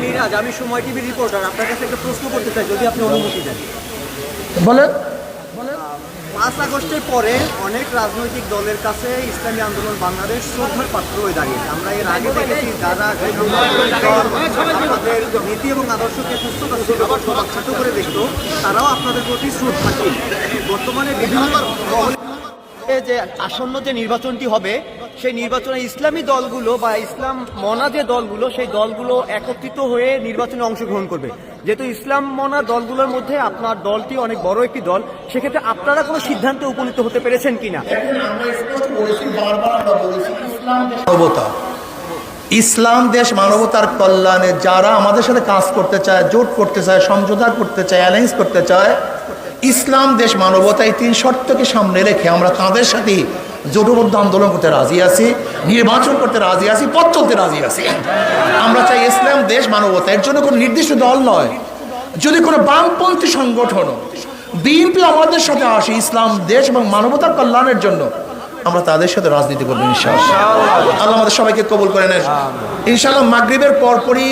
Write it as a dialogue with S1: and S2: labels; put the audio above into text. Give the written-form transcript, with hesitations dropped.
S1: মিরাজ, আমি সময় TV reporter, আপনার কাছে একটা প্রশ্ন করতে চাই যদি আপনি অনুমতি দেন।
S2: বলেন।
S1: 5 আগস্টের পরে অনেক রাজনৈতিক দলের কাছে ইসলামী আন্দোলন বাংলাদেশ শ্রদ্ধার পাত্র হয়ে দাঁড়িয়েছে। আমরা এর আগে দেখেছি যারা আপনাদের নীতি এবং আদর্শকে ছোট করে দেখত, তারাও আপনাদের প্রতি শ্রদ্ধাশীল। বর্তমানে বিভিন্ন যে আসন্ন যে নির্বাচনটি হবে, সেই নির্বাচনে ইসলামী দলগুলো বা ইসলাম মনা যে দলগুলো, সেই দলগুলো একত্রিত হয়ে নির্বাচনে অংশগ্রহণ করবে। যেহেতু ইসলাম মনা দলগুলোর মধ্যে আপনার দলটি অনেক বড় একটি দল, সেক্ষেত্রে আপনারা কোনো সিদ্ধান্তে উপনীত হতে পেরেছেন কিনা?
S2: মানবতা, ইসলাম দেশ মানবতার কল্যাণে যারা আমাদের সাথে কাজ করতে চায়, জোট করতে চায়, সমঝোতা করতে চায়, অ্যালায়েন্স করতে চায়, ইসলাম দেশ মানবতা, এই 3 শর্তকে সামনে রেখে আমরা তাদের সাথে জোটবদ্ধ আন্দোলন করতে রাজি আছি, নির্বাচন করতে রাজি আছি, পথ চলতে রাজি আছি। আমরা চাই ইসলাম দেশ মানবতা। এর জন্য কোনো নির্দিষ্ট দল নয়। যদি কোনো বামপন্থী সংগঠন বিএনপি আমাদের সাথে আসে ইসলাম দেশ এবং মানবতার কল্যাণের জন্য, আমরা তাদের সাথে রাজনীতি করবো ইনশাআল্লাহ। আল্লাহ আমাদের সবাইকে কবুল করে নেন ইনশাআল্লাহ। মাগরিবের পরপরই